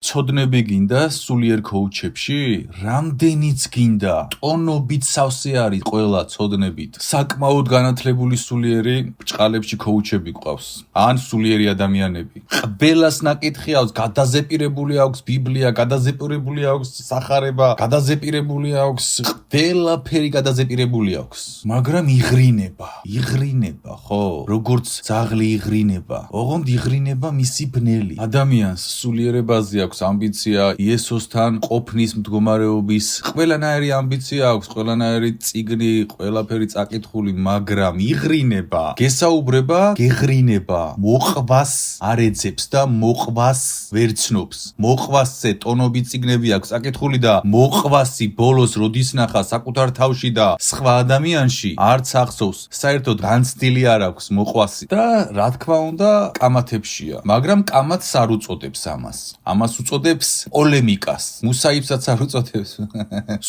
ცოდნები გინდა სულიერ ქოუჩებში? რამდენიც გინდა? ტონობით სავსე არის ყველა ცოდნებით. საკმაოდ განათლებული სულიერი ბრჭყალებში ქოუჩები გვყავს. ან სულიერი ადამიანები. ყველას ნაკითხი აქვს, გადაზეპირებული აქვს ბიბლია, გადაზეპირებული აქვს სახარება, გადაზეპირებული აქვს ყველაფერი გადაზეპირებული აქვს. მაგრამ იღრინება, ხო? როგორც ძაღლი იღრინება. ოღონდ იღრინება მისი ბნელი. ადამიანს სულიერებაზე აქვს ამბიცია იესოსთან ყოფნის მდგომარეობის, ყველანაირი ამბიცია აქვს, ყველანაირი წიგნი, ყველაფერი წაკითხული, მაგრამ იღრინება, გესაუბრება, გეღრინება, მოყვას არ ეძებს და მოყვას ვერ ცნობს. მოყვასზე ტონობით წიგნები აქვს წაკითხული და მოყვასი ბოლოს როდის ნახა საკუთარ თავში და სხვა ადამიანში არც ახსოვს, საერთოდ განცდილი არ აქვს მოყვასი და რა თქმა უნდა კამათებშია, მაგრამ კამათს არ უწოდებს ამას. ამას უწოდებს პოლემიკას. მუსაიბსაც არ უწოდებს.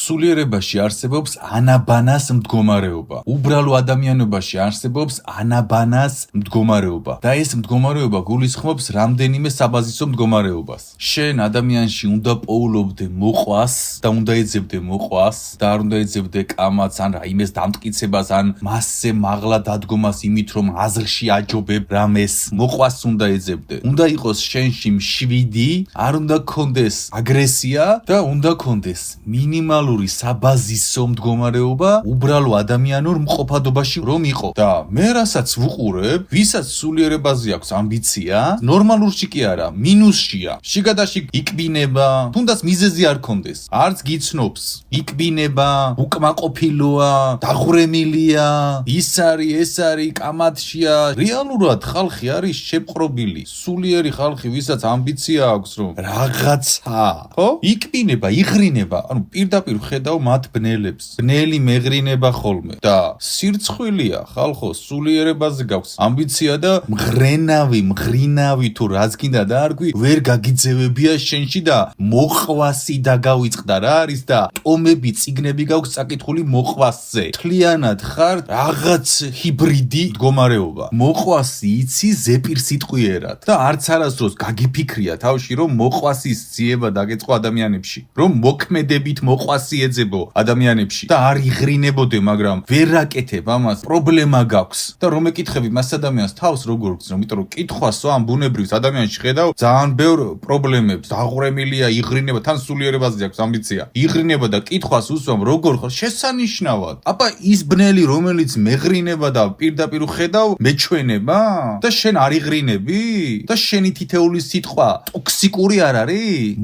სულიერებაში არსებობს ანაბანას მდგომარეობა. უბრალო ადამიანობაში არსებობს ანაბანას მდგომარეობა და ეს მდგომარეობა გულისხმობს რამდენიმე საბაზისო მდგომარეობას. შენ ადამიანში უნდა პოულობდე მოყვას და უნდა ეძებდე მოყვას და არ უნდა ეძებდე კამათს ან რაიმეს დამტკიცებას ან მასზე მაღლა დადგომას იმით რომ აზრში აჯობებ რამეს. მოყვას უნდა ეძებდე. უნდა იყოს შენში მშვიდი, არ უნდა გქონდეს აგრესია და უნდა გქონდეს მინიმალური საბაზისო მდგომარეობა უბრალო ადამიანურ მყოფადობაში რომ იყო. და მე რასაც ვუყურებ, ვისაც სულიერებაზე აქვს ამბიცია, ნორმალურში კი არა, მინუსშია. შიგადაში იკბინება, თუნდაც მიზეზი არ გქონდეს. არც გიცნობს, იკბინება, უკმაყოფილოა, დაღვრემილია, ის არის, ეს არის, კამათშია. რეალურად ხალხი არის შეპყრობილი. სულიერი ხალხი, ვისაც ამბიცია აქვს, რომ რაღაცა, ხო? იკბინება, იღრინება, ანუ პირდაპირ ხედავ მათ ბნელებს. ბნელი მეღრინება ხოლმე და სირცხვილია ხალხო, სულიერებაზე გაქვს ამბიცია და მღრინავი თუ რაც გინდა დაარქვი, ვერ გაგიძევებია შენში და მოყვასი დაგავიწყდა რა არის და ტომები, წიგნები გაქვს წაკითხული მოყვასზე. თლიანად ხარ რაღაც ჰიბრიდი მდგომარეობა. მოყვასი იცი ზეპირ სიტყვიერად და არც არასდროს გაგიფიქრია თავში რომ მოყვასის ძიება დაგეწყო ადამიანებში, რომ მოქმედებით მოყვასი ეძებო ადამიანებში და არ იღრინებოდე, მაგრამ ვერ აკეთებ ამას, პრობლემა გაქვს და რომ ეკითხები მას ადამიანს თავს როგორ გძნო, იმიტომ რომ კითხვასო ამ ბუნებრივს ადამიანში ხედავ ძალიან ბევრ პრობლემებს, დაღვრემილია, იღრინება, თან სულიერებაზე აქვს ამბიცია. იღრინება და კითხვას უსვამ როგორ ხარ შესანიშნავად. აბა ის ბნელი რომელიც მეღრინება და პირდაპირ ხედავ მეჩვენება და შენ არ იღრინები და შენი თითეული სიტყვა ტოქსიკური არ არის?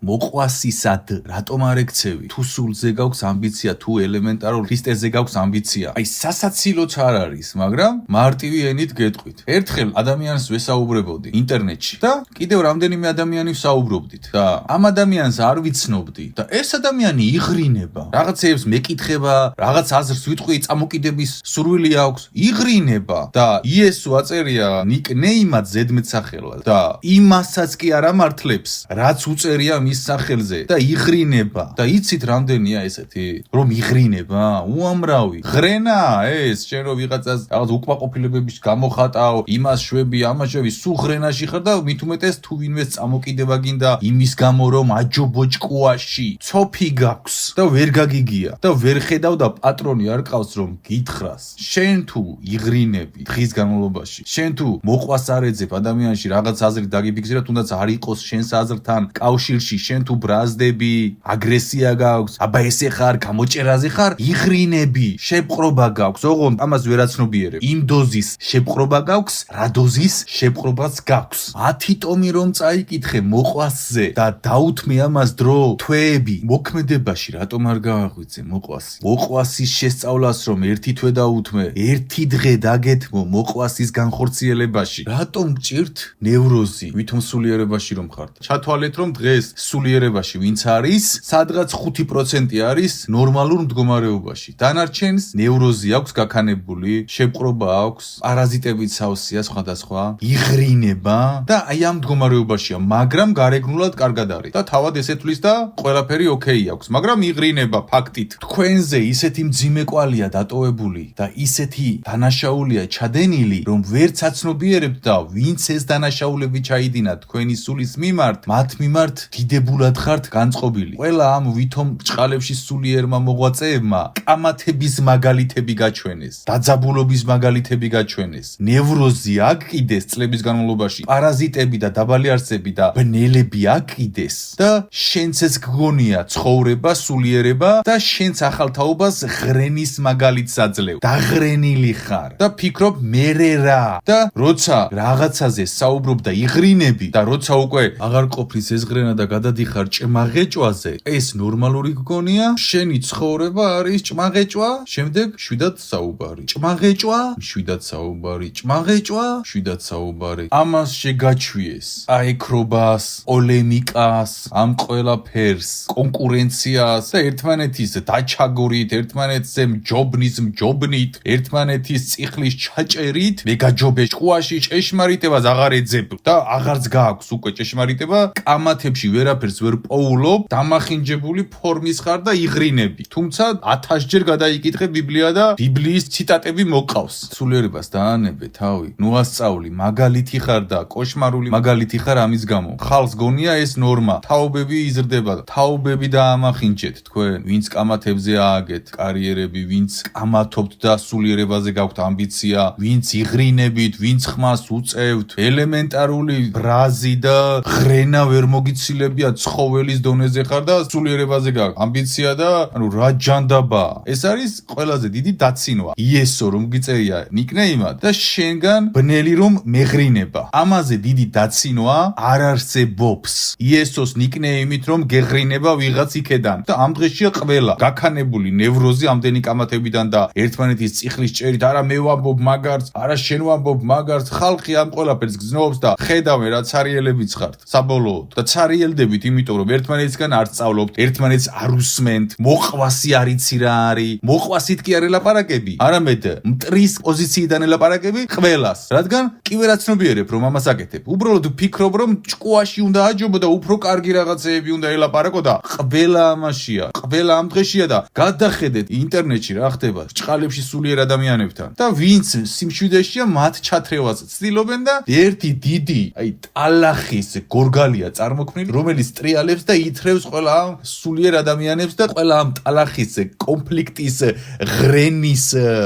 მოყვასისად რატომ არ ეკცევი? თუ სულზე გაქვს ამბიცია, თუ ელემენტარულ ქრისტეზე გაქვს ამბიცია, აი სასაცილოც არ არის, მაგრამ მარტივი ენით გეტყვით. ერთხელ ადამიანს ვესაუბრებოდი ინტერნეტში და კიდევ რამდენიმე ადამიანი ვსაუბრობდით და ამ ადამიანს არ ვიცნობდი და ეს ადამიანი იღრინება, რაღაცებს მეკითხება, რაღაც აზრს ვიტყვი, წამოკიდების სურვილი აქვს, იღრინება და იესო აწერია ნიკნეიმად ზედმეტსახელად და იმასაც კი არ ამართლებს, რაც უწერია მის სახელზე და იღრინება და იცით რამდენია ესეთი, რომ იღრინება, უამრავი. ღრენა ეს, შენ რომ ვიღაცას რაღაც უკმაყოფილებების გამოხატავ, იმას შვები, ამას შვები, სულ ღრენაში ხარ და მით უმეტეს თუ ვინმეს წამოკიდება გინდა იმის გამო რომ აჯობო ჭკუაში, ცოფი გაქვს და ვერ გაგიგია და ვერ ხედავ და პატრონი არ ყავს რომ გითხრას. შენ თუ იღრინები დღის განმავლობაში, შენ თუ მოყვას არ ეძებ ადამიანში რაღაც აზრი დაგიფიქსირა, თუნდაც არ იყოს შენს აზრთან კავშირში, შენ თუ ბრაზდები, აგრესია გაქვს, აბა ესე ხარ, გამოჭერაზე ხარ, იღრინები, შეპყრობა გაქვს, ოღონდ ამას ვერაცნობიერებ. იმ დოზის შეპყრობა გაქვს, რა დოზის შეპყრობაც გაქვს. 10 ტომი რომ წაიკითხე მოყვასზე და დაუთმე ამას დრო, თვეები, მოქმედებაში რატომ არ გავაღვიძე მოყვასი? მოყვასის შესწავლას რომ ერთი თვე დაუთმე, ერთი დღე დაგეთმო მოყვასის განხორციელებაში. რატომ გჭირთ ნევროზი, ვითომ სულიერებაში რომ ხართ? ჩათვალეთ რომ დღეს სულიერებაში ვინც არის, სადღაც 5% არის ნორმალურ მდგომარეობაში. დანარჩენს ნევროზი აქვს გაქანებული, შეპყრობა აქვს, პარაზიტებით სავსეა სხვადასხვა, იღრინება და აი ამ მდგომარეობაშია, მაგრამ გარეგნულად კარგად არის და თავად ესეთვლის და ყველაფერი ოკეი აქვს, მაგრამ იღრინება ფაქტით. თქვენზე ისეთი მძიმე კვალია დატოვებული და ისეთი დანაშაულია ჩადენილი, რომ ვერც აცნობიერებთ და ვინც ეს დანაშაულები ჩაიდინა თქვენი სულის მათ მიმართ დიდებულად ხართ განწყობილი. ყველა ამ ვითომ ბრჭყალებში სულიერმა მოღვაწეებმა კამათების მაგალითები გაჩვენეს, დაძაბულობის მაგალითები გაჩვენეს, ნევროზი აკიდეს წლების განმავლობაში, პარაზიტები და დაბალი არსები და ბნელები აკიდეს და შენცეც გგონია ცხოვრება, სულიერება და შენც ახალ თაობას ღრენის მაგალითს აძლევ. დაღრენილი ხარ და ფიქრობ მერე რა და როცა რაღაცაზე საუბრობ და იღრინები და როცა უკვე აღარ ყოფნის ეს ღრენა და გადადიხარ ჭმაღეჭვაზე, ეს ნორმალური გგონია? შენი ცხოვრება არის ჭმაღეჭვა, შემდეგ შვიდად საუბარი. ჭმაღეჭვა, შვიდად საუბარი. ჭმაღეჭვა, შვიდად საუბარი. ამას შეგაჩვიეს. აექრობას, პოლემიკას, ამ ყველაფერს, კონკურენციას და ერთმანეთის დაჩაგორით, ერთმანეთზე მჯობნით, ერთმანეთის წიხლის ჩაჭერით, მეგაჯობე ჭკუაში ჭეშმარიტებას აღარ ეძებ და აღარც გააქვს უკვე ჭეშმარიტება, კამათებში ვერაფერს ვერ პოულობ, დამახინჯებული ფორმის ხარ და იღრინები. თუმცა 1000-ჯერ გადაიკითხე ბიბლია და ბიბლიის ციტატები მოყავს. სულიერებას დაანებე თავი, ნუ ასწავლი, მაგალითი ხარ და კოშმარული მაგალითი ხარ ამის გამო. ხალხს გონია ეს ნორმა, თაობები იზრდება და თაობები დაამახინჯეთ თქვენ, ვინც კამათებზე ააგეთ კარიერები, ვინც კამათობთ და სულიერებაზე გაქვთ ამბიცია, ვინც იღრინებით, ვინც ხმას უწევთ, ელემენტარული ბრაზი და ღრენა ვერ მოგიცილებია ცხოველის დონეზე ხარ და სულიერებაზე გაქვთ ამბიცია და ანუ რა ჯანდაბა. ეს არის ყველაზე დიდი დაცინვა. იესო რომ გიწერია ნიკნეიმად და შენგან ბნელი რომ მეღრინება. ამაზე დიდი დაცინვა არ არსებობს. იესოს ნიკნეიმით რომ გეღრინება ვიღაც იქედან და ამ დღეშია ყველა გაქანებული ნევროზი ამდენი კამათებიდან და ერთმანეთის წიხლის ჭერით, არა მე ვამბობ მაგარს, არა შენ ვამბობ მაგარს, ხალხი ამ ყველაფერს გზნობს და ხედავენ რა ცარიელებიც ხართ საბოლოოდ და ცარიელდებით, იმიტომ რომ ერთმანეთისგან არ სწავლობთ, ერთმანეთს არ უსმენთ, მოყვასი არ იცი რა არის, მოყვასით კი არ ელაპარაკები, არამედ მტრის პოზიციიდან ელაპარაკები ყველას, რადგან კი ვერ აცნობიერებ რომ ამას აკეთებ. უბრალოდ ვფიქრობ რომ ჭკუაში უნდა აჯობო და უფრო კარგი რაღაცეები უნდა ელაპარაკო და ყველა ამაშია, ყველა ამ დღეშია და გადახედეთ ინტერნეტში რა ხდება ჭყალებში სულიერ ადამიანებთან და ვინც სიმშვიდეშია მათ ჩათრევას ცდილობენ და ერთი დიდი ტალახის გორგალია წარმოქმნილი, რომელიც ტრიალებს და ითრევს ყველა ამ სულიერ ადამიანებს და ყველა ამ ტალახის კონფლიქტის ღრენის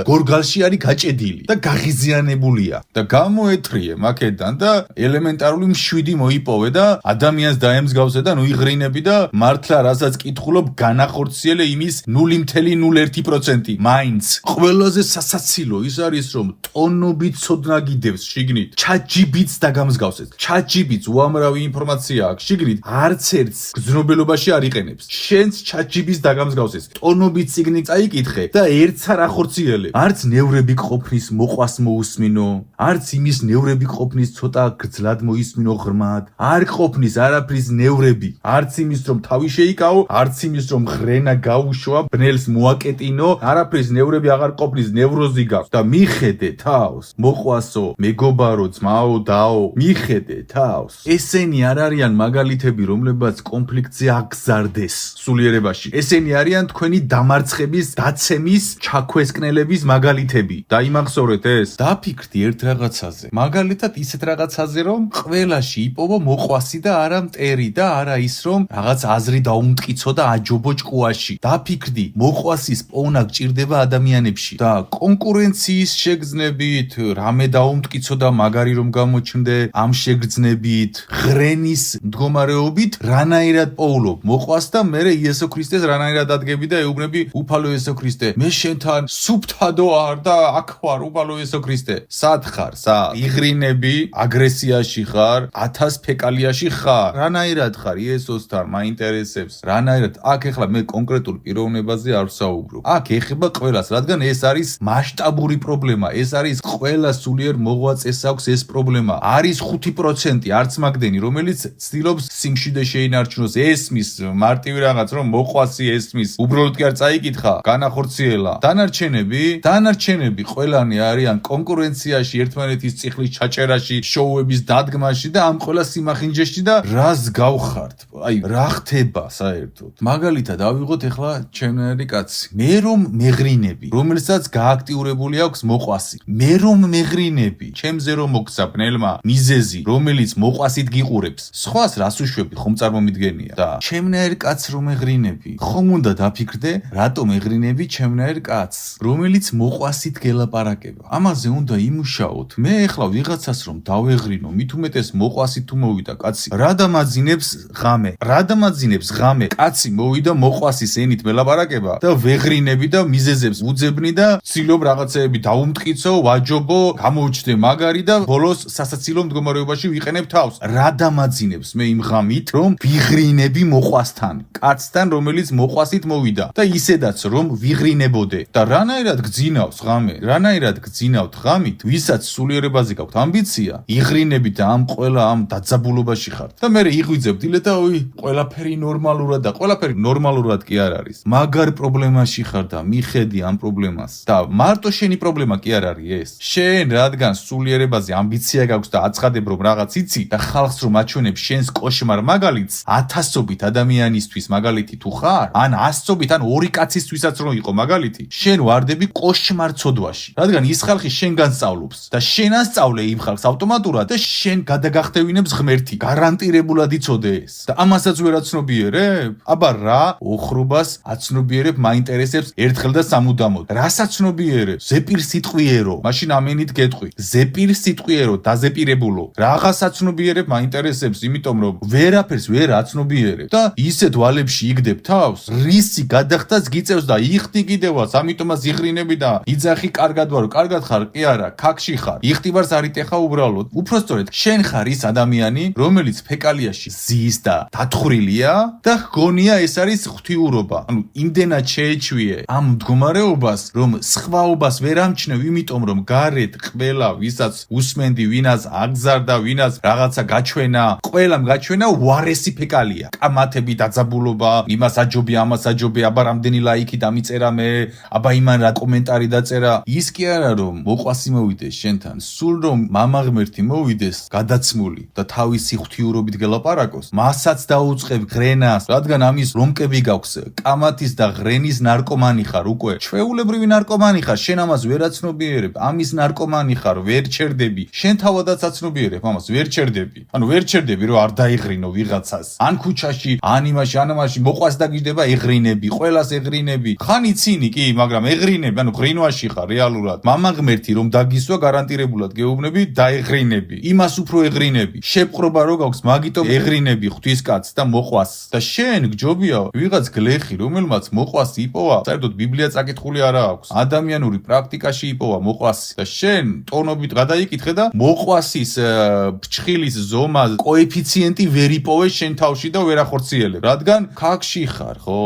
გორგალში არის გაჭედილი და გაღიზიანებულია და გამოეთრიე მაკედან და ელემენტარული მშვიდი მოიპოვე და ადამიანს დაემსგავსე და ნუ იღრინები და მართლა რასაც კითხულობ განახორციელე იმის 0.01%. მაინც ყველაზე სასაცილო ის არის რომ ტონობით ცოდნა გიდევს შიგნით. ChatGPT-ს დაგამსგავსეთ. ChatGPT-ს უამრავი ინფორმაცია აქვს შიგნით, არც ერთს გზნობელობაში არ იყენებს. შენც ChatGPT-ს დაგამსგავსეს. ტონობით წიგნი წაიკითხე და ერთს არ ახორციელებ. არც ნევრები ყოფნის მოყვას მოусმინო, არც იმის ნევრები ყოფნის ცოტა გრძლად მოისმინო ღრმად. არ ყოფნის არაფრის ნევრები, არც იმის რომ თავი შეიკავო, არც იმის რომ ღრენა გაუშვა, ბნელს მოაკეტინო, არაფრის ნევრები აღარ ყოფნის, ნევროზი გაქვს და მიხედე თავს, მოყვასო, მეგობარო, ძმაო, დაო, მიხედე თავს. ესენი არ არიან მაგალითები, რომლებაც კონფლიქტზე აგზარდეს სულიერებაში. ესენი არიან თქვენი დამარცხების, დაცემის, ჩაქვესკნელების მაგალითები. დაიმახსოვრეთ ეს. დაფიქრდი ერთ რაღაცაზე. მაგალითად ისეთ რაღაცაზე, რომ ყველაში იპოვო მოყვასი და არა მტერი და არა ის რომ რაღაც აზრი დაუმტკიცო და აჯობო ჭკუაში. დაფიქრდი, მოყვასის პოვნა გჭირდება ადამიანებში და კონკურენციის შეგრძნებით, რამე დაუმტკიცო და მაგარი რომ გამოჩნდე, ამ შეგრძნებით, ღრენის მდგომარეობით რანაირად პოულობ მოყვას და მერე იესო ქრისტეს რანაირად დადგები და ეუბნები უფალო იესო ქრისტე, მე შენთან სუფთადო არ და აქ ვარ უფალო იესო ქრისტე. სად ხარ? იღრინები, აგრესიაში ხარ, 1000 ფეკალიაში ხარ. რანაირად ხარ იესოსთან, მაინტერესებს. რანაირად? აქ ეხლა მე კონკრეტულ პიროვნებაზე არ ვსაუბრობ. აქ ეხება ყველას, რადგან ეს არის მასშტაბური პრობლემა. ეს არის ყველა სულიერ მოღვაწეს აქვს ეს პრობლემა. არის 5% არც მაგდენი, რომელიც ცდილობს სიმშვიდე შეინარჩუნოს, ესმის მარტივი რაღაც რომ მოყვასი ესმის. უბრალოდ კი არ წაიკითხა, განახორციელა. დანარჩენები ყველანი არიან კონკურენციაში, ერთმანეთის წიხლის ჩაჭერაში, შოუების დადგმაში და ამ ყველა სიმახინჯეში და რას გავხართ? რა ხდება საერთოდ? მაგალითად ავიღოთ ეხლა ჩემნაირი კაცი. მე რომ მეღრინები, რომელსაც გააქტიურებული აქვს მოყვასი. მე რომ მეღრინები, ჩემზე რომ მოგცა ბნელმა მიზეზი, რომელიც მოყვასით იღურებს. სხვას რას უშვები, ხომ წარმომიდგენია და ჩემნაირ კაცს რომ ეღრინები, ხომ უნდა დაფიქრდე, რატომ ეღრინები ჩემნაირ კაცს, რომელიც მოყვასით გელაპარაკება. ამაზე უნდა იმუშაოთ. მე ეხლა ვიღაცას რომ დავეღრინო, მით უმეტეს მოყვასით თუ მოვიდა კაცი, რა დამაძინებს ღამე, კაცი მოვიდა მოყვასის ენით მელაპარაკება და ვეღრინები და მიზეზებს უძებნი და ცდილობ რაღაცეები დაუმტკიცო, ვაჯობო, გამოუჩნდე მაგარი და ბოლოს სასაცილო მდგომარეობაში ვიყენებ თავს. რა დამაძინებს მე იმ ღამით, რომ ვიღრინები მოყვასთან, კაცთან, რომელიც მოყვასით მოვიდა და ისედაც რომ ვიღრინებოდე და რანაირად გძინავთ ღამით, ვისაც სულიერებაზე გაქვთ ამბიცია, იღრინებით და ამ ყველა ამ დაძაბულობაში ხართ და მე იღვიძებ დილე და ყველაფერი ნორმალურად და ყველაფერი ნორმალურად კი არ არის. მაგარ პრობლემაში ხარ და მიხედი ამ პრობლემას და მარტო შენი პრობლემა კი არ არის ეს. შენ რადგან სულიერებაზე ამბიცია გაქვს და აცხადებ რომ რაღაც იცი და ხალხს რომ აჩვენებ შენს კოშმარ მაგალითს, 1000-ობით ადამიანისთვის მაგალითი თუ ხარ, ან 100-ობით, ან 2 კაცისთვისაც რომ იყო მაგალითი, შენ ვარდები კოშმარ ცოდვაში. რადგან ის ხალხი შენგან სწავლობს და შენ ასწავლე იმ ხალხს ავტომატურად და შენ გადაგახტევინებს ღმერთი. გარანტირებულად იცოდე ეს. და ამასაც ვერ აცნობიერებ? აბა რა ოხრობას აცნობიერებ, მაინტერესებს ერთხელ და სამუდამოდ. რას აცნობიერებ? ზეპირ სიტყვიერო. მაშინ ამენით გეტყვი. ზეპირ სიტყვიერო, დაზეპირებულო. რაღაც აცნობიერებ, მაინტერესებს, იმიტომ რომ ვერაფერს ვერ აცნობიერებ და ისეთ ვალებში იგდებ თავს, რისი გადახდას გიწევს და იხდი კიდევაც, ამიტომაც იღრინები და იძახი კარგად ვარო, კარგად ხარ, კი არა, ქაქში ხარ. იხტიბარს არ იტეხა უბრალოდ. უпростоრეთ, შენ ხარ ის ადამიანი, რომელიც ფეკალიაში ზის და დათხრილია და გონია ეს არის ღვთიურობა. ანუ იმდენად შეეჩვიე ამ მდგომარეობას, რომ სხვაობას ვერ ამჩნევ, იმიტომ რომ გარეთ ყველა ვისაც უსმენდი, ვინას აგზარდა, ვინას რაღაცა გაჩვენა, ყველამ გაჩვენა უარესი ფეკალია. კამათები, დაძაბულობა, იმას აჯობი, ამას აჯობი, აბა რამდენი ლაიქი დამიწერა მე, აბა იმან რა კომენტარი დაწერა. ის კი არა რომ მოყვასი მოვიდეს შენთან, სულ რომ მამა ღმერთი მოვიდეს გადაცმული და თავისი ღვთიურობით გელაპარაკოს, მასაც დაუწყებ ღრენას, რადგან ამის რომკები გაქვს, კამათის და ღრენის ნარკომანი ხარ უკვე. ჩვეულებრივი ნარკომანი ხარ, შენ ამას ვერ აცნობიერებ, ამის ნარკომანი ხარ, ვერ ჩერდები. შენ თავადაც აცნობიერებ ამას, ვერ ჩერდები. ანუ ვერ ჩერდები რომ არ დაიღრინო ვიღაცას. ან ქუჩაში, ან იმაში, ან ამაში მოყვას დაგიждდება ეღრინები, ყველას ეღრინები. ხან იცინი კი, მაგრამ ეღრინები, ანუ ღრინვაში ხარ რეალურად. მამა ღმერთი რომ დაგისვა გარანტირებულად გეუბნები, დაეღრინები. იმას უფრო ეღრინები. შეპყრობა რო გაქვს, მაგიტომ ეღრინები ღვთისკაცს და მოყვას. და შენ გჯობია ვიღაც გლეხი, რომელმაც მოყვასი იპოვა, საერთოდ ბიბლია წაკითხული არა აქვს. ადამიანური პრაქტიკაში იპოვა მოყვასი და შენ ტონობით გადაიკითხე და მოყვასის ფრჩხილის ზომა კოეფიციენტი ვერ იპოვე შენ თავში და ვერ ახორციელებ. რადგან ქაქში ხარ, ხო?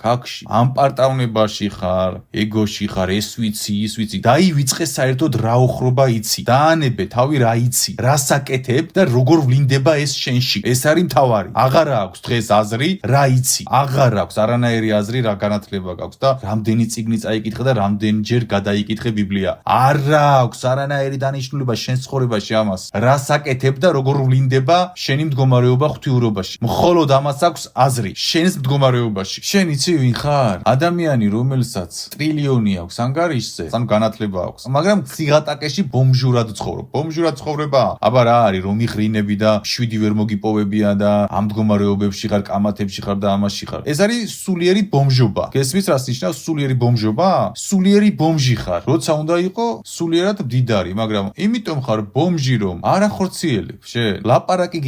ქაქში, ამ პარტავნებაში ხარ, ეგოში ხარ, ეს ვიცი, ის ვიცი. დაივიწყე საერთოდ რა ოხრობა იცი. დაანებე თავი რა იცი, რა საკეთებ და როგორ ვლინდება ეს შენში. ეს არის მთავარი. აღარ აქვს დღეს აზრი, რა იცი. აღარ აქვს არანაირი აზრი, რა განათლება გაქვს და რამდენი წიგნი წაიკითხე და რამდენჯერ გადაიკითხე ბიბლია. არა აქვს არანაირი დანიშნულება შენ ცხოვრებაში ამას. რა საკეთებ და როგორ ვლინდება შენი მდგომარეობა ღვთიურობაში. მხოლოდ ამას აქვს აზრი შენს მდგომარეობაში. შენ იცი ვინ ხარ? ადამიანი, რომელსაც ტრილიონი აქვს ანგარიშზე, სამ განათლება აქვს, მაგრამ ციგატაკეში ბომჟურად ცხოვრობ. ბომჟურად ცხოვრება? აბა რა არის, რომ იღრინები და 7 ვერ მოგიპოვებია და ამ მდგომარეობებში ხარ, კამათებში ხარ და ამაში ხარ. ეს არის სულიერი ბომჟობა. გესმის რას ნიშნავს სულიერი ბომჟობა? სულიერი ბომჟი ხარ. როცა უნდა იყო სულიერად მდიდარი, მაგრამ იმიტომ ხარ ბომჟი, რომ არ ახორციელებ. შენ ლაპარაკი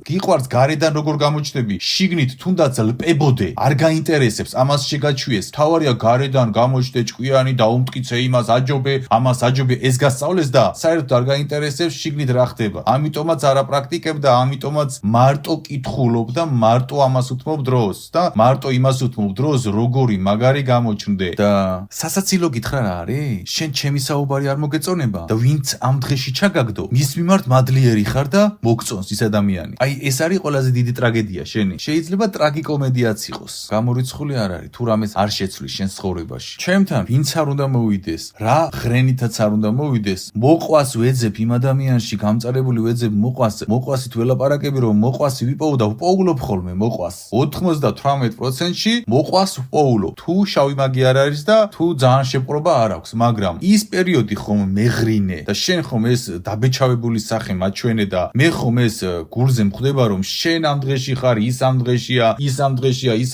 გიყვარს გარედან როგორ გამოჩნდები, შიგნით თუნდაც ლპებოდე, არ გაინტერესებს. ამას შეგაჩვიეს. თავარია გარედან გამოჩნდე ჭკვიანი, დაუმტკიცე იმას, აჯობე, ამას აჯობე, ეს გასწავლეს და საერთოდ არ გაინტერესებს შიგნით რა ხდება. ამიტომაც არ აპრაქტიკებ და ამიტომაც მარტო კითხულობ და მარტო ამას უთმობ დროს და მარტო იმას უთმობ დროს, როგორი მაგარი გამოჩნდე. და სასაცილო გითხრა რა არის? შენ ჩემი საუბარი არ მოგეწონება და ვინც ამ დღეში ჩაგაგდო, მის მიმართ მადლიერი ხარ და მოგწონს ის ადამიანი. აი ეს არის ყველაზე დიდი ტრაგედია შენი. შეიძლება ტრაგიკომედიაც იყოს. გამორიცხული გასული არ არის, თუ რამეს არ შეცვლის შენ ცხოვრებაში. ჩემთან ვინც არ უნდა მოვიდეს, რა ხრენითაც არ უნდა მოვიდეს, მოყვას ვეძებ იმ ადამიანში, გამწარებული ვეძებ მოყვასით ველაპარაკები, რომ მოყვასი ვიპოვო და ვპოულობ ხოლმე მოყვას. 98%-ში მოყვას ვპოულობ. თუ შავი მაგი არ არის და თუ ძალიან შეპყრობა არ აქვს, მაგრამ ის პერიოდი ხომ მეღრინე და შენ ხომ ეს დაბეჭავებული სახე მაჩვენე და მე ხომ ეს გულზე მხვდება რომ შენ ამ დღეში ხარ, ის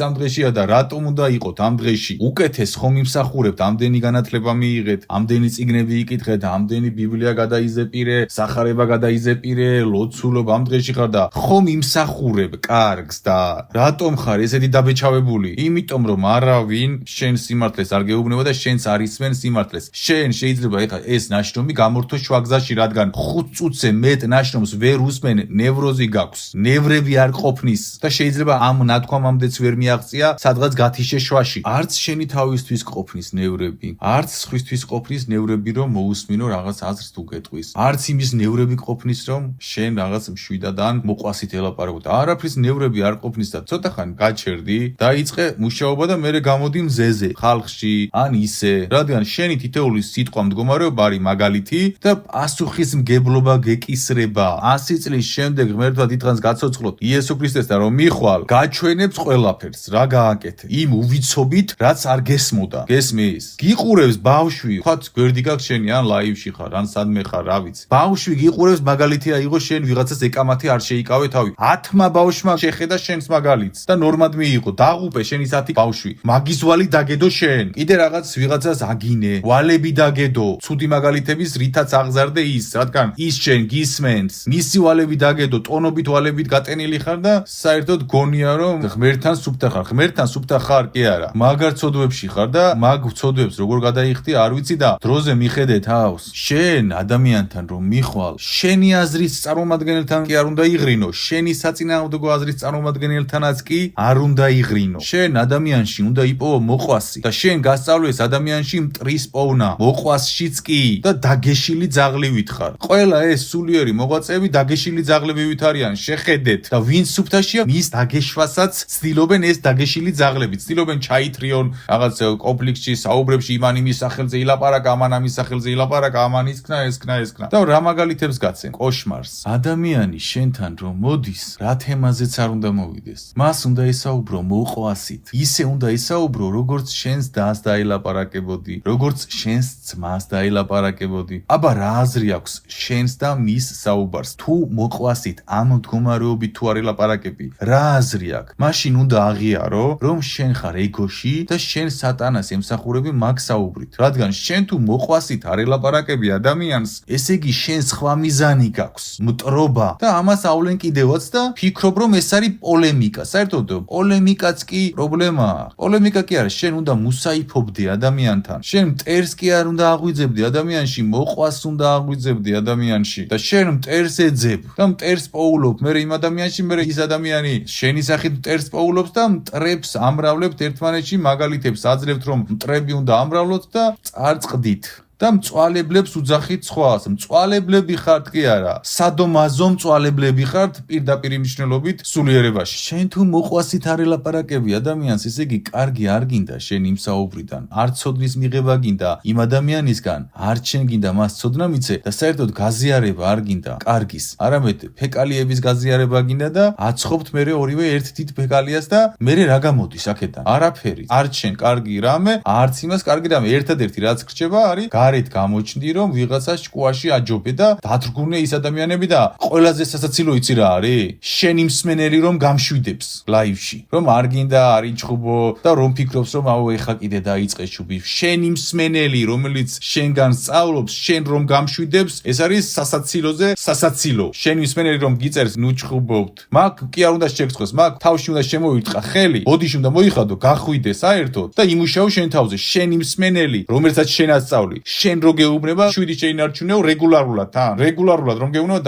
ამ დღეშია და რატომ უნდა იყოთ ამ დღეში? უკეთეს ხომ იმსახურებთ, ამდენი განათლება მიიღეთ, ამდენი წიგნები იკითხეთ, ამდენი ბიბლია გადაიზეპირე, სახარება გადაიზეპირე, ლოცულობ ამ დღეში ხარ და ხომ იმსახურებ კარგს და რატომ ხარ ესეთი დაბეჭავებული? იმიტომ რომ არავინ შენ სიმართლეს არ გეუბნება და შენც არ ისმენ სიმართლეს. შენ შეიძლება ეხლა ეს ნაშრომი გამორთო შვაგზაში, რადგან 5 წუთზე მეტ ნაშრომს ვერ უსმენ, ნევროზი გაქვს, ნევრები არ ყოფნის და შეიძლება ამ ნათქვამამდეც ვერ მიაღწია სადღაც გათიშე შვაში. არც შენი თავისთვის ყოფნის ნევრები, არც სხვისთვის ყოფნის ნევრები, რომ მოусმინო რაღაც აზრს თუ გეტყვის. არც იმის ნევრები ყოფნის, რომ შენ რაღაც მშვიდადან მოყვასით ელაპარაკო და არაფრის ნევრები არ ყოფნის და ცოტა ხანი გაჩერდი, დაიწყე მუშაობა და მერე გამოდი მზეზე, ხალხში, ან ისე, რადგან შენი თითოეული სიტყვა მდგომარეობა არის მაგალითი და პასუხისმგებლობა გეკისრება. 100 წლის შემდეგ ღმერთმა დიდხანს გაცოცხლოთ იესო ქრისტეს და რომ მიხვალ, გაჩვენებს ყველაფერს, რა გააკეთე. იმ უვიცობით, რაც არ გესმოდა. გესმის? გიყურებს ბავშვი, ხოთ გვერდი გაქვს შენი, ან ლაივში ხარ, ან სადმე ხარ, რა ვიცი. ბავშვი გიყურებს, მაგალითი აიღო შენ ვიღაცას ეკამათი არ შეიკავე თავი. 10-მა ბავშვმა შეხედა შენს მაგალითს და ნორმად მიიღო. დაღუპე შენი 10 ბავშვი. მაგის ვალი დაგედო შენ. კიდე რაღაც ვიღაცას აგინე, ვალები დაგედო. ცუდი მაგალითების რითაც აღზარდე ის, რადგან ის შენ გისმენს. მისი ვალები დაგედო, ტონობით ვალებით გატენილი ხარ და საერთოდ გონია რომ ღმერთთან სუფთა ხარ. ღმერთთან სუფთა ხარ კი არა. მაგარ ცოდვებში ხარ და მაგ ცოდვებს როგორ გადაიხდი არ ვიცი და დროზე მიხედე თავს. შენ ადამიანთან რომ მიხვალ, შენი აზრის წარმომადგენელთან კი არ უნდა იღრინო, შენი საწინააღმდეგო აზრის წარმომადგენელთანაც კი არ უნდა იღრინო. შენ ადამიანში უნდა იპოვო მოყვასი და შენ გასწავლეს ადამიანში მტრის პოვნა, მოყვასშიც კი და დაგეშილი ძაღლივით ხარ. ყველა ეს სულიერი მოღვაწეები დაგეშილი ძაღლებივით არიან, შეხედეთ და ვინ სუფთაშია, მის დაგეშვასაც ცდილობენ ეს დაგეშილი ძაღლები, ცდილობენ ჩაითრიონ რაღაც კონფლიქტში, საუბრებში იმან იმის სახელზე ილაპარაკა, ამან ამის სახელზე ილაპარაკა, ამან ისქნა, ესქნა. და რა მაგალითებს გაცენ? კოშმარს. ადამიანი შენთან რომ მოდის, რა თემაზეც არ უნდა მოვიდეს. მას უნდა ისაუბრო მოყვასით. ისე უნდა ისაუბრო, როგორც შენს დას დაილაპარაკებოდი, როგორც შენს ძმას დაილაპარაკებოდი. აბა რა აზრი აქვს შენს და მის საუბარს? თუ მოყვასით ამ მდგომარეობით თუ არ ელაპარაკები, რა აზრი აქვს? მაშინ უნდა აღიარო, რომ შენ ხარ ეგოში და შენ სატანას ემსახურები მაგ საუბრით. რადგან შენ თუ მოყვასით არ ელაპარაკები ადამიანს, ესე იგი შენ სხვა მიზანი გაქვს, მტრობა და ამას ავლენ კიდევაც და ფიქრობ რომ ეს არის პოლემიკა. საერთოდ პოლემიკაც კი პრობლემაა. პოლემიკა კი არა, შენ უნდა მუსაიფობდე ადამიანთან. შენ მტერს კი არ უნდა აღვიძებდე ადამიანში, მოყვას უნდა აღვიძებდე ადამიანში და შენ მტერს ეძებ და მტერს პოულობ. მე იმ ადამიანში, მე ის ადამიანი შენი სახით მტერს პოულობს და მტრებს ამრავლებთ ერთმანეთში, მაგალითებს აძლევთ რომ მტრები უნდა ამრავლოთ და წარწყდით. და მწვალებლებს უძახით სხვას. მწვალებლები ხართ კი არა, სადომაზო მწვალებლები ხართ პირდაპირ მნიშვნელობით სულიერებაში. შენ თუ მოყვასით არ ელაპარაკები ადამიანს, ესე იგი კარგი არ გინდა შენ იმ საუბრიდან, არ ცოდნის მიღება გინდა იმ ადამიანისგან, არ შენ გინდა მას ცოდნა მიცე და საერთოდ გაზიარება არ გინდა კარგის, არამედ ფეკალიების გაზიარება გინდა და აცხობთ მერე ორივე ერთ დიდ ფეკალიას და მერე რა გამოდის აქედან? არაფერი. არც შენ კარგი რამე, არც იმას კარგი რამე. ერთადერთი რაც გრჩება არის გარეთ გამოჩნდი რომ ვიღაცას ჭკუაში აჯობე და დათრგუნე ის ადამიანები და ყველაზე სასაცილო იცი რა არის? შენი მსმენელი რომ გამშვიდებს ლაივში, რომ არ გინდა არ იჭხუბო და რომ ფიქრობს რომ აუ ეხა კიდე დაიწყე ჩუბი. შენი მსმენელი რომელიც შენგან სწავლობს, შენ რომ გამშვიდებს, ეს არის სასაცილოზე სასაცილო. შენი მსმენელი რომ გიწერს ნუ ჭხუბობთ, მაგ კი არ უნდა შეგწყვეს, მაგ თავში უნდა შემოვირტყა ხელი, ბოდიში უნდა მოიხადო, გახვიდე საერთოდ და იმუშაო შენ თავზე. შენი მსმენელი, რომელსაც შენ ასწავლი, შენ რო გეუბნება 7 შეინარჩუნეო რეგულარულად თან რეგულარულად რომ გეუბნება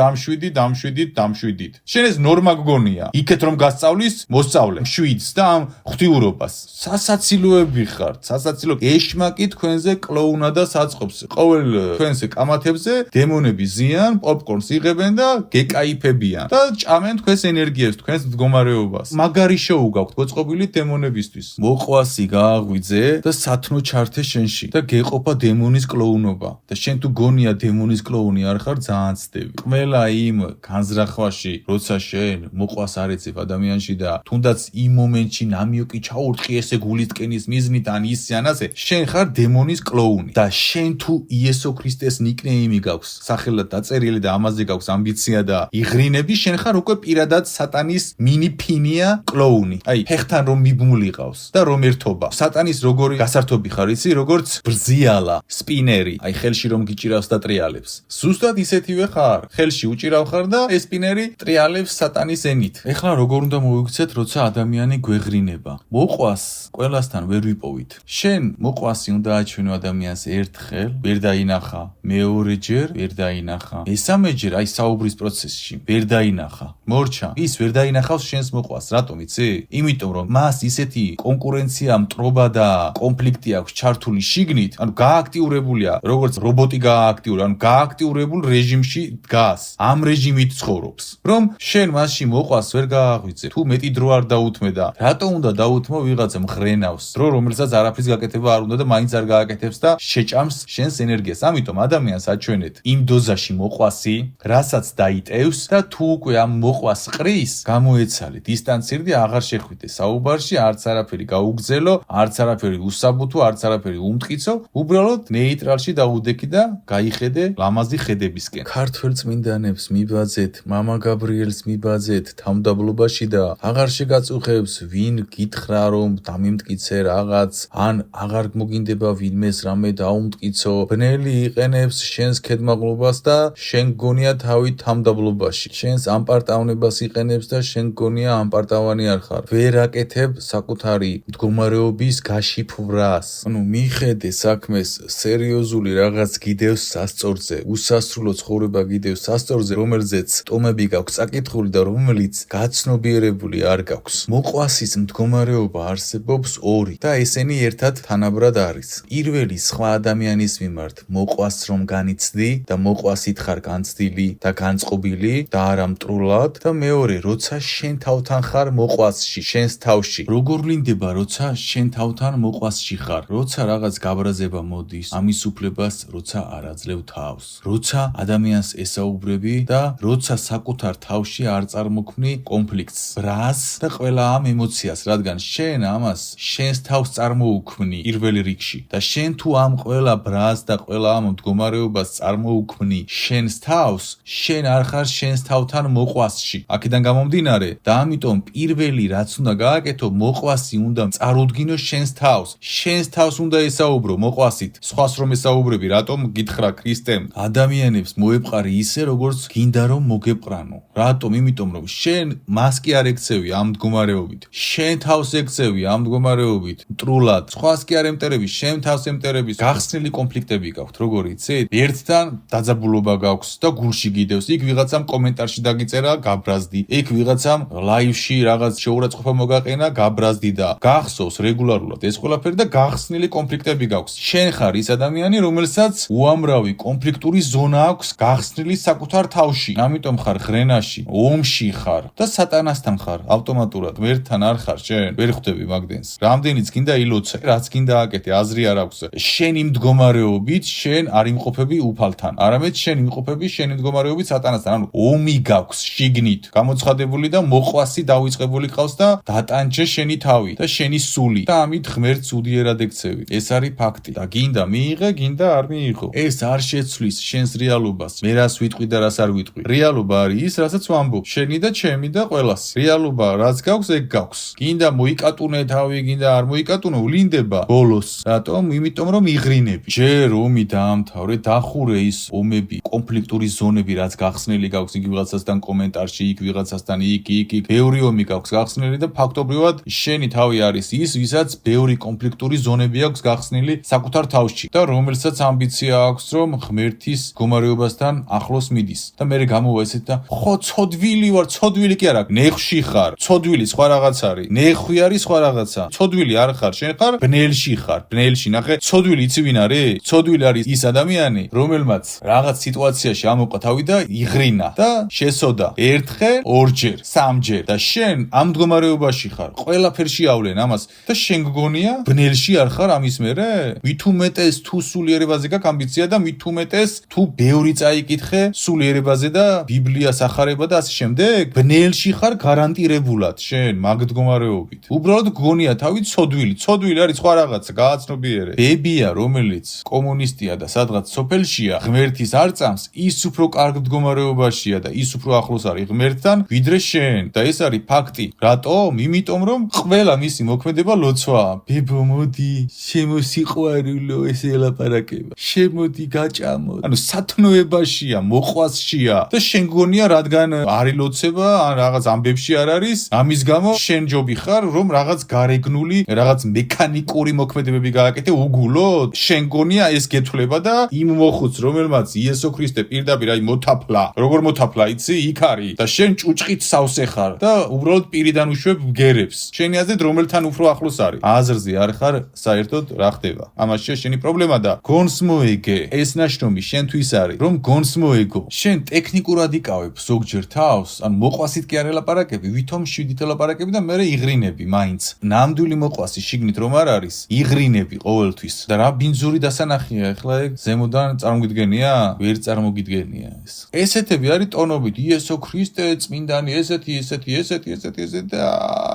დამშვიდით შენ ეს ნორმა გგონია იქეთ რომ გასწავლის მოსწავლე 7-ს და ამ ღვთიურობას სასაცილოები ხართ სასაცილო ეშმაკი თქვენზე კლოუნა და საწყობს ყოველ თქვენზე კამათებზე დემონები ზიან პოპკორნს იღებენ და გეკაიფებიან და ჭამენ თქვენს ენერგიას თქვენს მდგომარეობას მაგარი შოუ გაქვთ მოწყობილი დემონებისთვის მოყვასი გააღვიძე და სათნო ჩართე შენში და გეყოფა დემონის კლოუნობა და შენ თუ გონია დემონის კლოუნი არ ხარ ძალიან ცდები ყველა იმ განზრახვაში როცა შენ მოყვას არ ეცებ ადამიანში და თუნდაც იმ მომენტში ნამიოკი ჩაურტყი ესე გულიტკენის მიზნით ან ისე ან ასე შენ ხარ დემონის კლოუნი და შენ თუ იესო ქრისტეს ნიკნეიმი გაქვს სახელად დაწერილი და ამაზე გაქვს ამბიცია და იღრინები შენ ხარ უკვე პირადად სატანის მინიფინია კლოუნი აი ფეხთან რომ მიბმულიყავს და რომ ერთობა სატანის როგორი გასართობი ხარ იცი როგორც ბრძიალა სპინერი აი ხელში რომ გიჭირავს და ტრიალებს ზუსტად ისეთივე ხარ ხელში უჭირავ ხარ და ეს სპინერი ტრიალებს სატანის ენით ეხლა როგორ უნდა მოვიქცეთ როცა ადამიანი გვეღრინება მოყვას ყველასთან ვერ ვიპოვით შენ მოყვასი უნდა აჩვენო ადამიანს ერთხელ ვერ დაინახა მეორეჯერ ვერ დაინახა მესამეჯერ აი საუბრის პროცესში ვერ დაინახა მორჩა ის ვერ დაინახავს შენს მოყვას რატომ იცი იმიტომ რომ მას ისეთი კონკურენცია მტრობა და კონფლიქტი აქვს ჩართული შიგნით ანუ გააქტიურებულია როგორც რობოტი გააქტიურებული ანუ გააქტიურებულ რეჟიმში დგას ამ რეჟიმით ცხოვრობს რომ შენ მასში მოყვას ვერ გააღვიძე თუ მეტი დრო არ დაუთმე და რატო უნდა დაუთმო ვიღაცა მხრენავს დრო რომელსაც არაფრის გაკეთება არ უნდა და მაინც არ გააკეთებს და შეჭამს შენს ენერგიას ამიტომ ადამიანს აჩვენეთ იმ დოზაში მოყვასი რასაც დაიტევს და თუ უკვე ამ მოყვას ყრის გამოეცალე დისტანცირდი აღარ შეხვიდე საუბარში არც არაფერი გაუგზელო არც არაფერი უსაბუთო არც არაფერი უმტკიცო უბრალოდ ნეიტრალში დაუდექი და გაიხედე ლამაზი ხედებისკენ ქართველ წმინდანებს მიბაძეთ მამა გაბრიელს მიბაძეთ თავმდაბლობაში და აღარ შეგაწუხებს ვინ გითხრა რომ დამიმტკიცე რაღაც ან აღარ მოგინდება ვინმეს რამე დაუმტკიცო ბნელი იყენებს შენს ქედმაღლობას და შენ გონია თავი თავმდაბლობაში შენს ამპარტავნებას იყენებს და შენ გონია ამპარტავანი არ ხარ ვერ აკეთებ საკუთარი მდგომარეობის გაშიფვრას ანუ მიხედე საქმეს სერიოზული რაღაც გიდევს სასწორზე უსასრულო ცხოვრება გიდევს სასწორზე რომელზეც ტომები გაქვს წაკითხული და რომელიც გაცნობიერებული არ გაქვს მოყვასის მდგომარეობა არსებობს ორი და ესენი ერთად თანაბრად არის პირველი სხვა ადამიანის მიმართ მოყვას რომ განიცდი და მოყვასით ხარ განცდილი და განწყობილი და არა მტრულად და მეორე როცა შენ თავთან ხარ მოყვასში შენს თავში როგორ ვლინდება როცა შენ თავთან მოყვასში ხარ როცა რაღაც გაბრაზება მოდის ამის უფლებას როცა არ აძლევ თავს როცა ადამიანს ესაუბრები და როცა საკუთარ თავში არ წარმოქმნი კონფლიქტს ბრას და ყველა ამ ემოციას რადგან შენ ამას შენს თავს წარმოუქმნი პირველ რიგში და შენ თუ ამ ყველა ბრას და ყველა ამ მდგომარეობას წარმოუქმნი შენს თავს შენ არ ხარ შენს თავთან მოყვასში აქედან გამომდინარე და ამიტომ პირველი რაც უნდა გააკეთო მოყვასი უნდა წარუდგინო შენს თავს უნდა ესაუბრო მოყვასით სხვას რომ ესაუბრები რატომ გითხრა ქრისტემ ადამიანებს მოეპყარი ისე როგორც გინდა რომ მოგეპყრანო რატომ იმიტომ რომ შენ მას კი არ ეკცევი ამ მდგომარეობით შენ თავს ეკცევი ამ მდგომარეობით მტრულად სხვას კი არ ემტერები შენ თავს ემტერების გახსნილი კონფლიქტები გაქვთ როგორ იცით ერთთან დაძაბულობა გაქვს და გულში გიდევს იქ ვიღაცამ კომენტარში დაგიწერა გაბრაზდი იქ ვიღაცამ ლაივში რაღაც შეურაცხყოფა მოგაყენა გაბრაზდი და გახსოვს რეგულარულად ეს ყველაფერი და გახსნილი კონფლიქტები გაქვს შენ ხარ ის ადამიანი რომელსაც უამრავი კონფლიქტური ზონა აქვს გახსნილი საკუთარ თავში ამიტომ ხარ ღრენაში ომში ხარ და სატანასთან ხარ ავტომატურად ვერთან არ ხარ შენ ვერ ხვდები მაგდენს რამდენიც გინდა ილოცე რაც გინდა აკეთე აზრი არ აქვს შენი მდგომარეობით შენ არ იმყოფები უფალთან არამედ შენ იმყოფები შენი მდგომარეობით სატანასთან ანუ ომი გაქვს შიგნით გამოცხადებული და მოყვასი დავიწყებული ყავს და დატანჯე შენი თავი და შენი სული და ამით ღმერთს უდიერად ექცევი ეს არის ფაქტი და გინდა მიიღე გინდა არ მიიღო ეს არ შეცვლის შენს რეალობას მე რას ვიტყვი და რას არ ვიტყვი რეალობა არის ის რასაც ვამბობ შენი და ჩემი და ყველას რეალობა რაც გაქვს ეგ გაქვს გინდა მოიკატუნე თავი გინდა არ მოიკატუნო ვლინდება ბოლოს რატომ იმიტომ რომ იღრინები ჯერ ომი დაამთავრე დახურე ის ომები კონფლიქტური ზონები რაც გახსნილი გაქვს იქ ვიღაცასთან კომენტარში იქ ვიღაცასთან იქ ბევრი ომი გაქვს გახსნილი და ფაქტობრივად შენი თავი არის ის ვისაც ბევრი კონფლიქტური ზონები აქვს გახსნილი საკუთარ თავში და რომელსაც ამბიცია აქვს, რომ ღმერთის მდგომარეობასთან ახლოს მიდის. და მე გამოვა ესეთ და ხო ცოდვილი ვარ, ცოდვილი კი არა, ნეხვში ხარ. ცოდვილი სხვა რაღაც არის. ნეხვი არის სხვა რაღაცა. ცოდვილი არ ხარ, შენ ხარ ბნელში ხარ. ბნელში ნახე, ცოდვილი იცი ვინ არის? ცოდვილი არის ის ადამიანი, რომელმაც რაღაც სიტუაციაში ამოყვა თავი და იღრინა და შესოდა ერთხელ, ორჯერ, სამჯერ და შენ ამ მდგომარეობაში ხარ. ყველაფერში ავლენ ამას და შენ გგონია ბნელში არ ხარ ამის მერე? მით უმეტეს თუ სულიერებაზე გაქვს ამბიცია და მით უმეტეს თუ ბევრი წაიკითხე სულიერებაზე და ბიბლიას ახარება და ასე შემდეგ, ბნელში ხარ გარანტირებულად შენ მაგ მდგომარეობით. უბრალოდ გგონია თავი ცოდვილი. ცოდვილი არის სხვა რაღაცა, გააცნობიერე. ბებია, რომელიც კომუნისტია და სადღაც სოფელშია, ღმერთის არ წამს, ის უფრო კარგ მდგომარეობაშია და ის უფრო ახლოს არის ღმერთთან, ვიდრე შენ. და ეს არის ფაქტი. რატომ? იმიტომ რომ ყველა მისი მოქმედება ლოცვაა. ბებო, მოდი, შემოსიყვარულო, ეს ელაპარაკება. შემოდი, გაჭამო. ანუ სათნოებაშია, მოყვასშია და შენ გონია რადგან არის ლოცება, ან რაღაც ამბებში არ არის, ამის გამო შენ ჯობი ხარ, რომ რაღაც გარეგნული, რაღაც მექანიკური მოქმედებები გააკეთე უგულოდ. შენ გონია ეს გეთვლება და იმ მოხუც, რომელმაც იესო ქრისტე პირდაპირ აი მოთაფლა. როგორ მოთაფლა, იცი? იქ არის და შენ ჭუჭყით სავსე ხარ და უბრალოდ პირიდან უშვებ გერებს. შენი აზრით რომელთან უფრო ახლოს არის? აზრზე არ ხარ, საერთოდ რა ხდება? ამაშია შენი პრობლემა და გონს მოეგე. ეს ნაშრომი შენთვის არის, რომ გონს მოეგო. შენ ტექნიკურად იკავებ ზოგჯერ თავს, ან მოყვასით კი არ ელაპარაკები, ვითომ 7-ით ელაპარაკები და მე იღრინები მაინც. ნამდვილი მოყვასი შიგნით რომ არ არის, იღრინები ყოველთვის. და რა ბინძური დასანახია, ეხლა ეგ ზემოდან წარმოგიდგენია? ვერ წარმოგიდგენია ეს. ესეთები არის ტონობით, იესო ქრისტე, წმინდანი, ესეთი და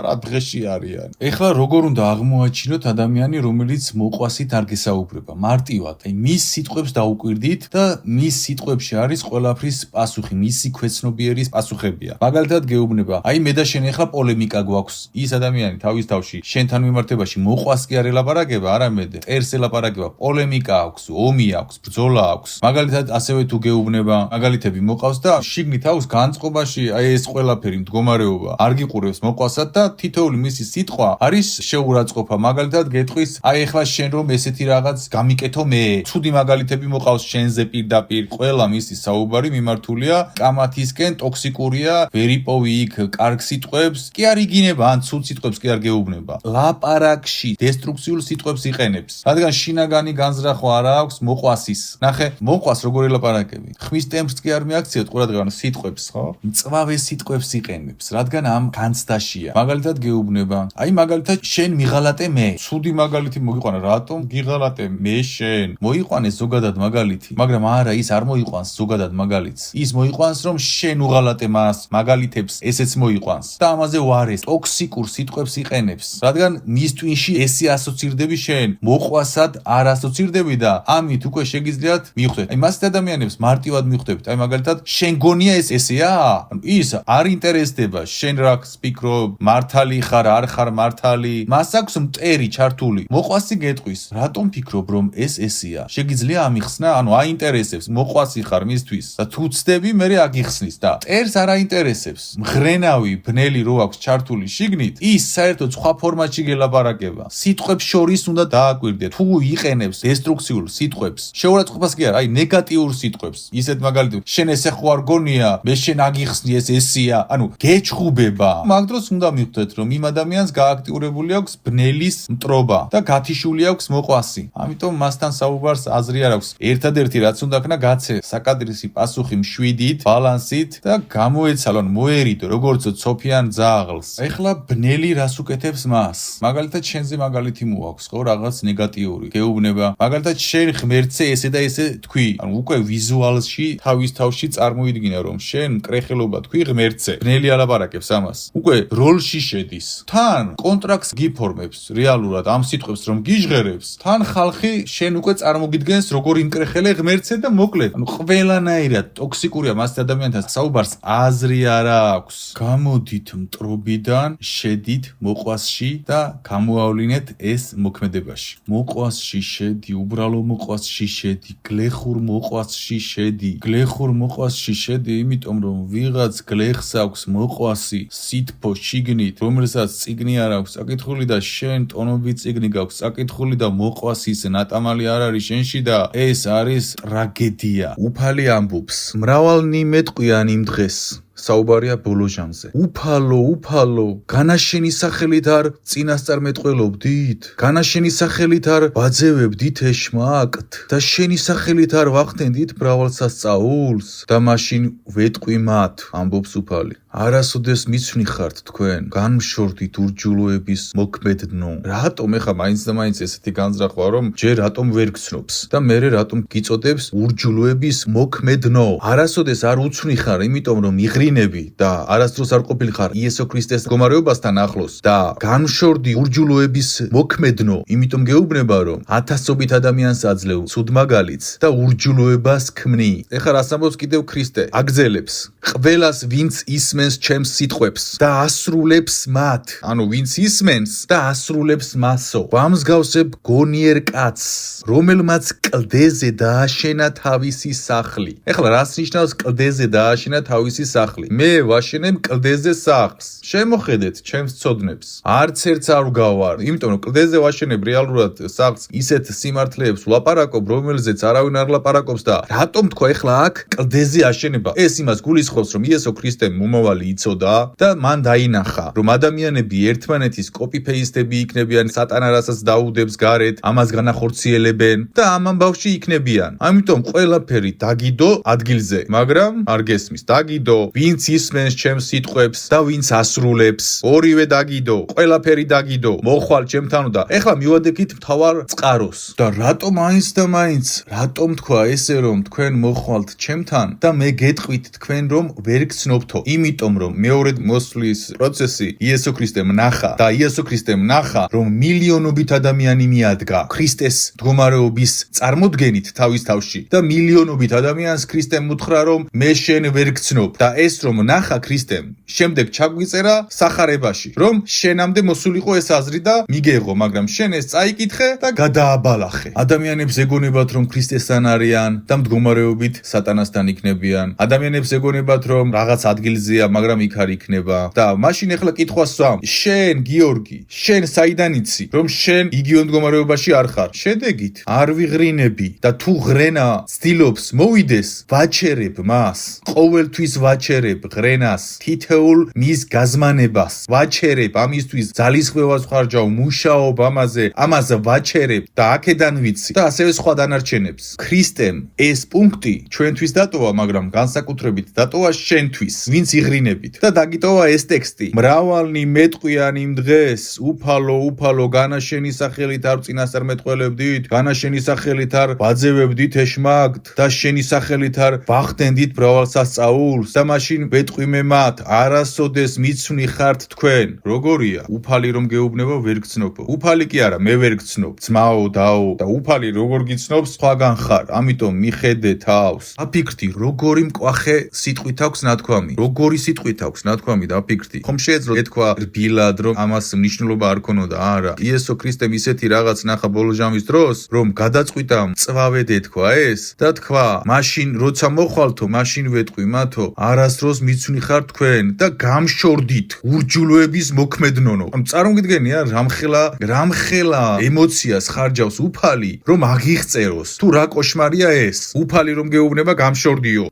რა დღეში არიან. ეხლა როგორ უნდა აღმოაჩინოთ ადამიანი, რომელიც მოყვასით არ გესაუბრება, მარტივად, აი მის სიტყვებს დაუკვირდით და მის სიტყვებში არის ყველაფრის პასუხი, მისი ქვეცნობიერის პასუხებია. მაგალითად გეუბნება, აი მე და შენ ეხლა პოლემიკა გვაქვს. ის ადამიანი თავის თავში შენთან მიმართებაში მოყვას კი არ ელაპარაკება, არამედ ტერს ელაპარაკება, პოლემიკა აქვს, ომი აქვს, ბრძოლა აქვს. მაგალითად ასევე თუ გეუბნება, მაგალითები მოყავს და შიგნით აქვს განწყობაში, აი ეს ყველაფერი მდგომარეობა არ გიყურებს მოყვასად და თითოეული მისი სიტყვა არის შეურაცხყოფა. მაგალითად გეტყვის, აი ეხლა შენ რომ ესეთი რაღაც გამიკეთო მე. ცუდი მაგალითები მოყავს შენზე პირდაპირ. ყველა მისი საუბარი მიმართულია კამათისკენ, ტოქსიკურია, ვერ იპოვი იქ კარგ სიტყვებს, კი არ იგინება ან ცუდ სიტყვებს კი არ გეუბნება. ლაპარაკში დესტრუქციულ სიტყვებს იყენებს. რადგან შინაგანი განზრახვა არ აქვს მოყვასის. ნახე, მოყვას როგორ ელაპარაკები. ხმის ტემპს კი არ მიაქციოთ ყურადღება სიტყვებს, ხო? მწვავე სიტყვებს იყენებს, რადგან ამ განცდაშია. მაგალითად გეუბნება, აი მაგალითად შენ მიღალატე მე. ცუდი მაგალითი მოგიყვანა, რატომ გიღალატე მე შენ? მოიყვანეს ზოგადად მაგალითი, მაგრამ არა ის არ მოიყვანს ზოგადად მაგალითს. ის მოიყვანს რომ შენ უღალატე მას, მაგალითებს ესეც მოიყვანს. და ამაზე უარეს ტოქსიკურ სიტყვებს იყენებს, რადგან მის ტვინში ესე ასოცირდები შენ, მოყვასად არ ასოცირდები და ამით უკვე შეგიძლიათ მიხვდეთ. აი მასეთ ადამიანებს მარტივად მიხვდებით. აი მაგალითად შენ გონია ეს ესეა? ანუ ის არ ინტერესდება შენ რა სპიკრობ, მართალი ხარ, არ ხარ მართალი. მას აქვს მტერი ჩართული. მოყვასი გეტყვის, რატომ ფიქრობ რომ ეს ესეა? შეგიძლია ამიხსნა, ანუ აინტერესებს, მოყვასი ხარ მისთვის და თუ ცდები მე აგიხსნის და მტერს არ აინტერესებს. მღრენავი ბნელი რო აქვს ჩართული შიგნით, ის საერთოდ სხვა ფორმატში გელაპარაკება. სიტყვებს შორის უნდა დააკვირდეთ. თუ იყენებს დესტრუქციულ სიტყვებს, შეურაცხყოფას კი არა, აი ნეგატიურ სიტყვებს. ისეთ მაგალითად, შენ ესე ხო არ გონია, მე შენ აგიხსნი ეს ესია, ანუ გეჩხუბება. მაგ დროს უნდა მიხვდეთ, რომ იმ ადამიანს გააქტიურებული აქვს ბნელის მტრობა და გათიშული აქვს მოყვასი. ამიტომ მასთან საუბარს აზრი არ აქვს. ერთადერთი რაც უნდა ქნა გაცე საკადრისი პასუხი მშვიდით, ბალანსით და გამოეცალონ, მოერიდო, როგორც ცოფიან ძაღლს. ეხლა ბნელი რას უკეთებს მას? მაგალითად შენზე მაგალითი მოაქვს, ხო, რაღაც ნეგატიური. გეუბნება, მაგალითად შენ ღმერთზე ესე და ესე თქვი, ანუ უკვე ვიზუალში თავის თავში წარმოიდგინა, რომ შენ მკრეხელობა თქვი ღმერთზე. ბნელი ალაპარაკებს ამას. უკვე როლში შედის. თან კონტრაქტს გიფორმებს რეალურად ამ სიტყვებს რომ გიჟღერებს, თან ხალხი შენ უკვე წარმოგიდგენს როგორ იმკრეხელე ღმერთზე და მოკლედ. ანუ ყველანაირად ტოქსიკურია მას ადამიანთან საუბარს აზრი არ აქვს. გამოდით მტრობიდან, შედით მოყვასში და გამოავლინეთ ეს მოქმედებაში. მოყვასში შედი, უბრალო მოყვასში შედი, გლეხურ მოყვასში შედი. გლეხურ მოყვასში შედი, იმიტომ რომ ვიღაც გლეხს აქვს მოყვასი, სითფო შიგნით, რომელსაც წიგნი არ აქვს საკითხული და შენ ტონობით წიგნი გაქვს საკითხული და მოყვასის ნატამალი უფალი არ არის შენში და ეს არის ტრაგედია. უფალი ამბობს, მრავალნი მეტყვიან იმ დღეს. საუბარია ბოლო ჟამზე. უფალო, განაშენი სახელით არ წინასწარმეტყველობდით? განაშენი სახელით არ ვაძევებდით ეშმაკთ? და შენი სახელით არ ვახდენდით მრავალსასწაულს? და მაშინ ვეტყვი მათ, ამბობს უფალი. არასოდეს მიცვნი ხართ თქვენ, განმშორდით ურჯულოების მოქმედნო. რატომ ეხა მაინც და მაინც ესეთი განზრახვა, რომ ჯერ რატომ ვერ გცნობს და მერე რატომ გიწოდებს ურჯულოების მოქმედნო? არასოდეს არ უცვნი ხარ, იმიტომ რომ იღრინები და არასდროს არ ყოფილიხარ იესო ქრისტეს მდგომარეობასთან ახლოს და განმშორდი ურჯულოების მოქმედნო, იმიტომ გეუბნება რომ ათასობით ადამიანს აძლევ ცუდ მაგალითს და ურჯულოებას ქმნი. ეხა რას ამბობს კიდევ ქრისტე? აგზელებს ყველას ვინც ისმენს ჩემს სიტყვებს და ასრულებს მათ. ანუ ვინც ისმენს და ასრულებს მასო. ვამსგავსებ გონიერ კაცს, რომელმაც კლდეზე დააშენა თავისი სახლი. ეხლა რას ნიშნავს კლდეზე დააშენა თავისი სახლი? მე ვაშენებ კლდეზე სახლს. შემოხედეთ ჩემს ცოდნებს. არც ერთს არ ვგავარ, იმიტომ რომ კლდეზე ვაშენებ რეალურად სახლს, ისეთ სიმართლეებს ვლაპარაკობ, რომელზეც არავინ არ ლაპარაკობს და რატომ თქვა ეხლა აქ კლდეზე აშენება? ეს იმას გულისხმობს, რომ იესო ქრისტემ მომავალი იცოდა და მან დაინახა, რომ ადამიანები ერთმანეთის კოპი-პეისტები იქნებიან, სატანა რასაც დაუდებს გარეთ, ამას განახორციელებენ და ამ ამბავში იქნებიან. ამიტომ ყველაფერი დაგიდო ადგილზე, მაგრამ არ გესმის. დაგიდო, ვინც ისმენს ჩემს სიტყვებს და ვინც ასრულებს, ორივე დაგიდო, ყველაფერი დაგიდო, მოხვალ ჩემთან და ეხლა მივადექით მთავარ წყაროს. და რატომ აინც და მაინც, რატომ თქვა ესე რომ თქვენ მოხვალთ ჩემთან და მე გეტყვით თქვენ რომ ვერ გცნობთო? იმიტომ რომ მეორედ მოსვლის პროცესი იესო ქრისტემ ნახა და იესო ქრისტემ ნახა რომ მილიონობით ადამიანი მიადგა ქრისტეს მდგომარეობის წარმოდგენით თავის თავში და მილიონობით ადამიანს ქრისტემ უთხრა რომ მე შენ ვერ გცნობ და ეს რომ ნახა ქრისტემ შემდეგ ჩაგვიწერა სახარებაში რომ შენამდე მოსულიყო ეს აზრი და მიგეღო, მაგრამ შენ ეს წაიკითხე და გადააბალახე. ადამიანებს ეგონებათ რომ ქრისტესთან არიან და მდგომარეობით სატანასთან იქნებიან. ადამიანებს ეგონებათ რომ რაღაც ადგილზეა, მაგრამ იქ არ იქნება და მაშინ ეხლა კითხვას ვსვამ, შენ გიორგი, შენ საიდან იცი რომ შენ იგივე მდგომარეობაში არ ხარ? შედეგით არ ვიღრინები და თუ ღრენა ცდილობს მოვიდეს, ვაჩერებ მას. ყოველთვის ვაჩერებ ღრენას, თითეულ მის გაზმანებას ვაჩერებ, ამისთვის ძალისხმევას ვხარჯავ, მუშაობ ამაზე ვაჩერებ და აქედან ვიცი და ასევე სხვა დანარჩენებს. ქრისტემ ეს პუნქტი ჩვენთვის დატოვა, მაგრამ განსაკუთრებით დატოვა შენთვის, ვინც იღრინებით და დაგიტოვა ეს ტექსტი. მრავალნი მეტყვიან იმ დღეს, უფალო, განაშენი სახელით არ წინასწარმეტყველებდით, განაშენი სახელით არ ვაძევებდით ეშმაკთ და შენი სახელით არ ვახდენდით მრავალსასწაულს და მაშინ ვეტყვი მე მათ, არასოდეს მიცვნი ხართ თქვენ. როგორია? უფალი რომ გეუბნება ვერ გცნობო. უფალი კი არა, მე ვერ გცნობ. ძმაო, დაო და უფალი როგორ გიცნობს სხვაგან ხარ. ამიტომ მიხედე თავს. აფიქრდი, როგორი მკვახე სიტყვით აქვს ნათქვამი. როგორი სიტყვით აქვს ნათქვამი და აფიქრდი. ხომ შეეძლო ეთქვა რბილად რომ ამას მნიშვნელობა არ ქონოდა? არა. იესო ქრისტემ ისეთი რაღაც ნახა ბოლო ჟამის დროს, რომ გადაწყვიტა მწვავედ ეთქვა ეს და თქვა, მაშინ როცა მოხვალთო, მაშინ ვეტყვი მათო, არასდროს მიცვნი ხარ თქვენ და გამშორდით ურჯულოების მოქმედნონო. წარმოგიდგენია რამხელა ემოციას ხარჯავს უფალი, რომ აღიღწეროს. თუ რა კოშმარია ეს? უფალი რომ გეუბნება გამშორდიო,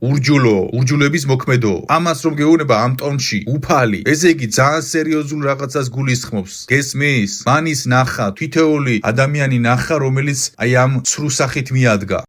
ურჯულოების მოქმედო. ამას რომ გეუბნება ამ ტონში, უფალი, ესე იგი ძალიან სერიოზულ რაღაცას გულისხმობს. გესმის? მან ის ნახა, თითოეული ადამიანი ნახა, რომელიც აი ამ ცრუ სახით მიადგა.